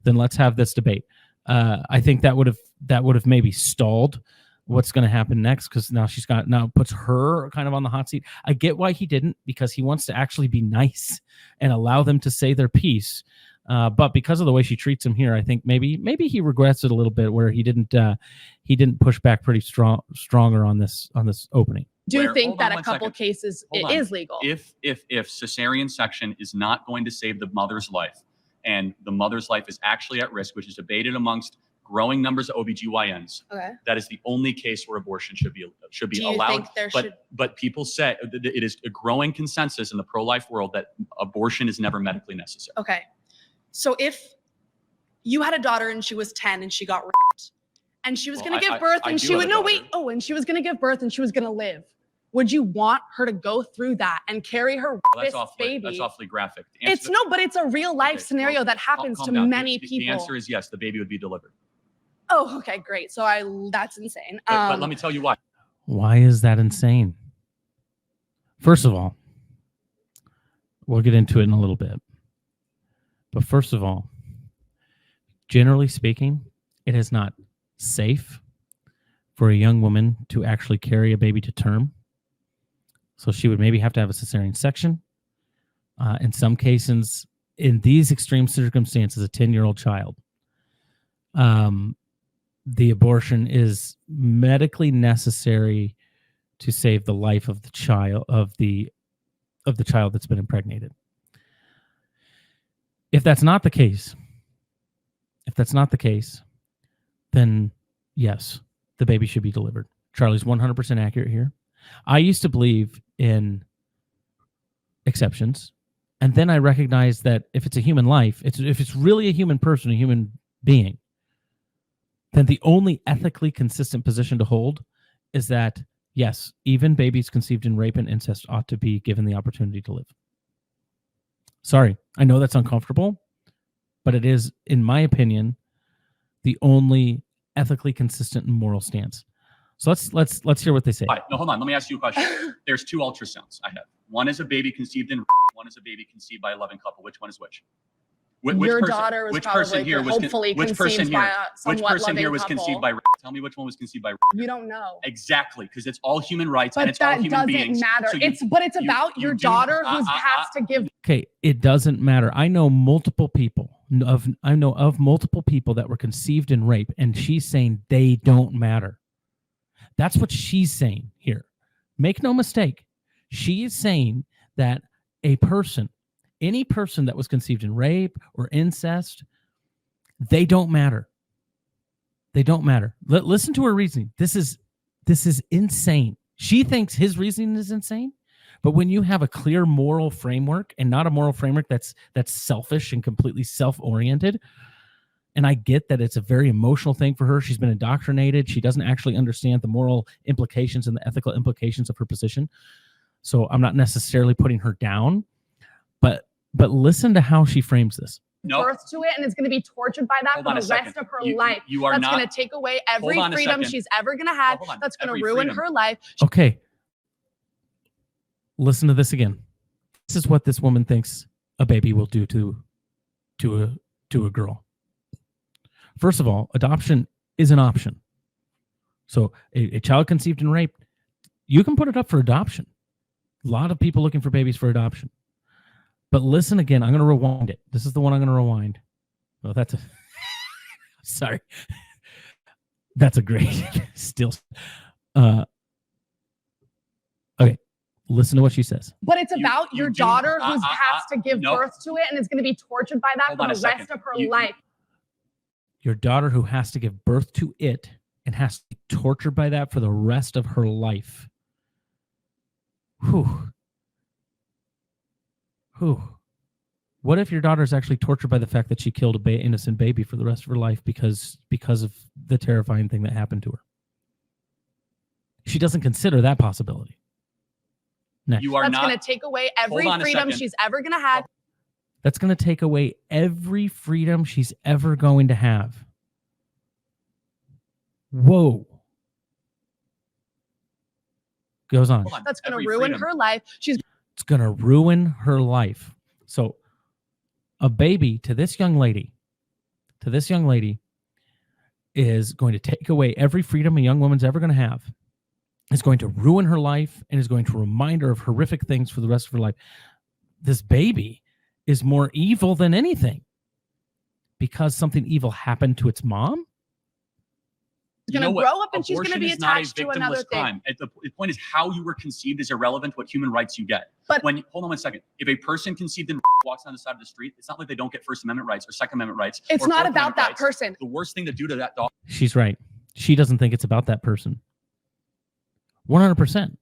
then let's have this debate. I think that would have maybe stalled what's going to happen next, because now puts her kind of on the hot seat. I get why he didn't, because he wants to actually be nice and allow them to say their piece. But because of the way she treats him here, I think maybe he regrets it a little bit, where he didn't push back pretty stronger on this opening. Do you think that a couple cases it is legal? If cesarean section is not going to save the mother's life, and the mother's life is actually at risk, which is debated amongst growing numbers of OBGYNs, okay, that is the only case where abortion should be Do you allowed. Think there but people say that it is a growing consensus in the pro-life world that abortion is never medically necessary. Okay. So if you had a daughter and she was 10 and she got raped, and she was going to give birth and she would, and she was going to give birth and she was going to live. Would you want her to go through that and carry her baby? That's awfully graphic. But it's a real life scenario that happens to many people. The answer is yes, the baby would be delivered. Oh, okay, great. So that's insane. But let me tell you why. Why is that insane? First of all, we'll get into it in a little bit. But first of all, generally speaking, it is not safe for a young woman to actually carry a baby to term. So she would maybe have to have a cesarean section. In some cases, in these extreme circumstances, a 10-year-old child, the abortion is medically necessary to save the life of the child of the child that's been impregnated. If that's not the case, then yes, the baby should be delivered. Charlie's 100% accurate here. I used to believe in exceptions, and then I recognized that if it's a human life, if it's really a human person, a human being, then the only ethically consistent position to hold is that, yes, even babies conceived in rape and incest ought to be given the opportunity to live. Sorry, I know that's uncomfortable, but it is, in my opinion, the only ethically consistent and moral stance. So let's hear what they say. All right, no, hold on. Let me ask you a question. There's 2 ultrasounds I have. One is a baby conceived in rape. One is a baby conceived by a loving couple. Which one is which? Your daughter was probably hopefully conceived by a somewhat loving couple. Conceived by rape? Tell me which one was conceived by rape. You don't know. Exactly, because it's all human rights but and it's all human beings. But that doesn't matter. It's about your daughter who has to give. Okay, it doesn't matter. I know multiple people of multiple people that were conceived in rape, and she's saying they don't matter. That's what she's saying here. Make no mistake. She is saying that any person that was conceived in rape or incest, they don't matter. They don't matter. Listen to her reasoning. This is insane. She thinks his reasoning is insane, but when you have a clear moral framework and not a moral framework that's selfish and completely self-oriented, and I get that it's a very emotional thing for her. She's been indoctrinated. She doesn't actually understand the moral implications and the ethical implications of her position. So I'm not necessarily putting her down, but listen to how she frames this. Birth to it and is going to be tortured by that for the rest of her life. That's going to take away every freedom she's ever going to have. That's going to ruin her life. Okay. Listen to this again. This is what this woman thinks a baby will do to a girl. First of all, adoption is an option. So a child conceived in rape, you can put it up for adoption. A lot of people looking for babies for adoption. But listen again, I'm going to rewind it. This is the one I'm going to rewind. Oh, that's a... Sorry. That's a great... Still... Okay. Listen to what she says. But it's about your daughter who has to give birth to it and is going to be tortured by that for the rest of her life. Your daughter who has to give birth to it and has to be tortured by that for the rest of her life. Whew. What if your daughter is actually tortured by the fact that she killed an innocent baby for the rest of her life because of the terrifying thing that happened to her? She doesn't consider that possibility. Next. That's going to take away every freedom she's ever going to have. That's going to take away every freedom she's ever going to have. Whoa. Goes on. That's going to ruin her life. It's going to ruin her life. So a baby to this young lady is going to take away every freedom a young woman's ever going to have. Is going to ruin her life and is going to remind her of horrific things for the rest of her life. This baby is more evil than anything because something evil happened to its mom. She's going to grow up and she's going to be attached to another thing. The point is how you were conceived is irrelevant what human rights you get. But hold on one second. If a person conceived in walks on the side of the street, it's not like they don't get First Amendment rights or Second Amendment rights. It's not about that person. The worst thing to do to that dog. She's right. She doesn't think it's about that person. 100%.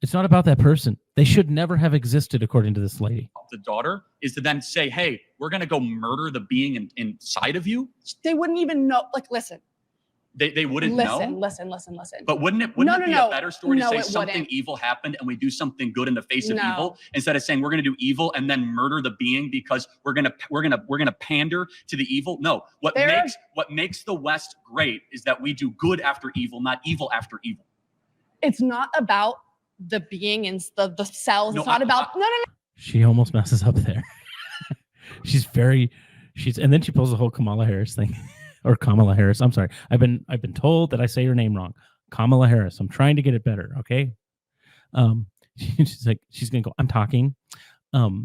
It's not about that person. They should never have existed, according to this lady. The daughter is to then say, hey, we're going to go murder the being inside of you. They wouldn't even know. Like, listen, They wouldn't know. Listen. But wouldn't it be a better story to say something evil happened and we do something good in the face of evil instead of saying we're going to do evil and then murder the being because we're going to pander to the evil? No. What makes the West great is that we do good after evil, not evil after evil. It's not about the being in the cells. No, it's not about no. She almost messes up there. And then she pulls the whole Kamala Harris thing. Or Kamala Harris. I'm sorry. I've been told that I say her name wrong. Kamala Harris. I'm trying to get it better. Okay. She's gonna go, I'm talking. But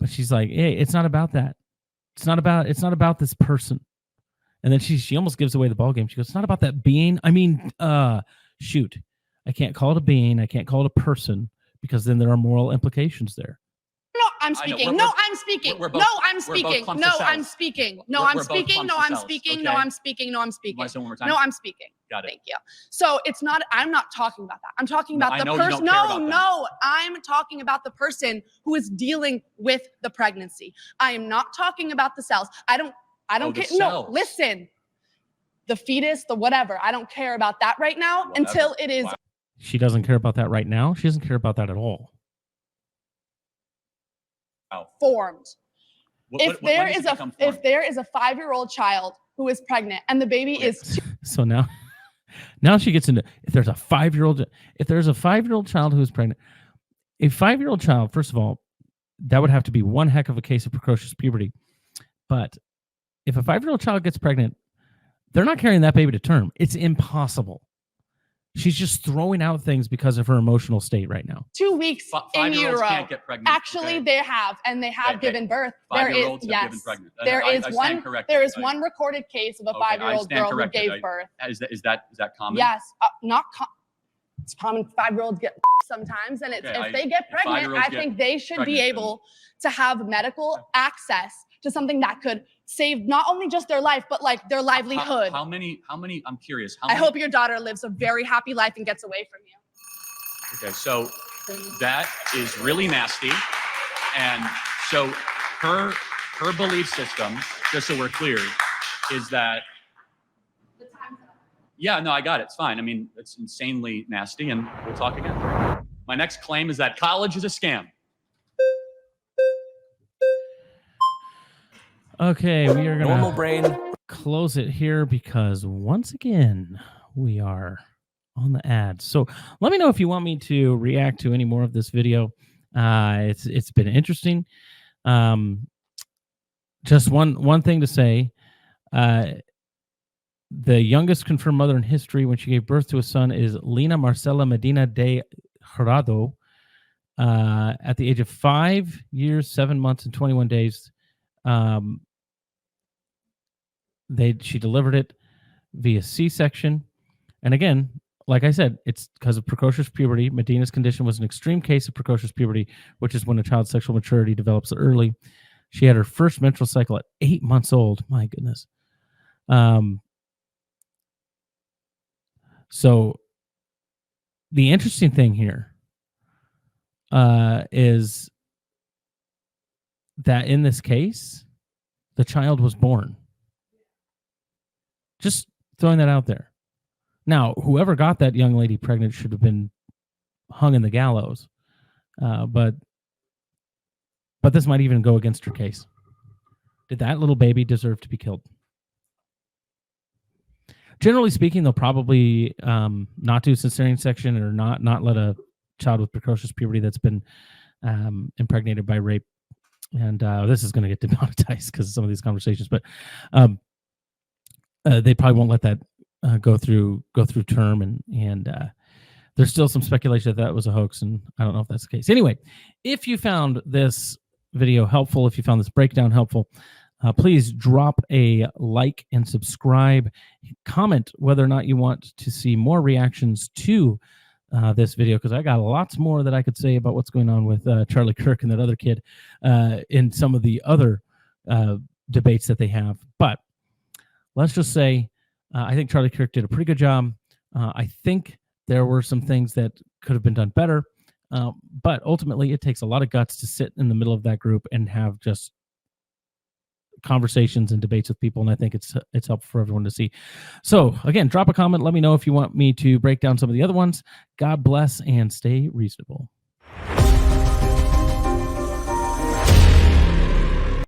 she's like, hey, it's not about that. It's not about this person. And then she almost gives away the ball game. She goes, it's not about that being. I mean, shoot. I can't call it a being. I can't call it a person because then there are moral implications there. No, I'm speaking. No, I'm speaking. No, I'm speaking. No, I'm speaking. No, I'm speaking. No, I'm speaking. No, I'm speaking. No, I'm speaking. No, I'm speaking. Got it. Thank you. So it's not, I'm not talking about that. I'm talking about the person. No, I'm talking about the person who is dealing with the pregnancy. I am not talking about the cells. I don't care. No, listen. The fetus, the whatever. I don't care about that right now until it is. She doesn't care about that right now. She doesn't care about that at all. Formed. If there is a 5-year-old child who is pregnant and the baby is so now she gets into if there's a 5-year-old child who is pregnant, a 5-year-old child, first of all, that would have to be one heck of a case of precocious puberty. But if a 5-year-old child gets pregnant, they're not carrying that baby to term. It's impossible. She's just throwing out things because of her emotional state right now. 2 weeks in utero. Can't get pregnant. Actually, they have given birth. There is one recorded case of a 5-year-old girl who gave birth. Is that common? Yes, it's common. 5-year-olds get sometimes, and if they get pregnant, I think they should be able to have medical access to something that could save not only just their life, but like their livelihood. How many, I'm curious. I hope your daughter lives a very happy life and gets away from you. Okay, so that is really nasty. And so her belief system, just so we're clear, is that, yeah, no, I got it. It's fine. I mean, it's insanely nasty, and we'll talk again. My next claim is that college is a scam. Okay, we are going to close it here because once again, we are on the ads. So let me know if you want me to react to any more of this video. It's been interesting. Just one thing to say. The youngest confirmed mother in history when she gave birth to a son is Lina Marcela Medina de Jurado. At the age of 5 years, 7 months, and 21 days, she delivered it via C-section. And again, like I said, it's because of precocious puberty. Medina's condition was an extreme case of precocious puberty, which is when a child's sexual maturity develops early. She had her first menstrual cycle at 8 months old. My goodness. So the interesting thing here is that in this case, the child was born. Just throwing that out there. Now, whoever got that young lady pregnant should have been hung in the gallows. But this might even go against her case. Did that little baby deserve to be killed? Generally speaking, they'll probably not do cesarean section or not let a child with precocious puberty that's been impregnated by rape. And this is going to get demonetized because of some of these conversations, but they probably won't let that go through term, and there's still some speculation that was a hoax, and I don't know if that's the case. Anyway, if you found this video helpful, if you found this breakdown helpful, please drop a like and subscribe. Comment whether or not you want to see more reactions to this video, because I got lots more that I could say about what's going on with Charlie Kirk and that other kid in some of the other debates that they have. But let's just say I think Charlie Kirk did a pretty good job. I think there were some things that could have been done better, but ultimately it takes a lot of guts to sit in the middle of that group and have just conversations and debates with people, and I think it's helpful for everyone to see. So again, drop a comment. Let me know if you want me to break down some of the other ones. God bless and stay reasonable.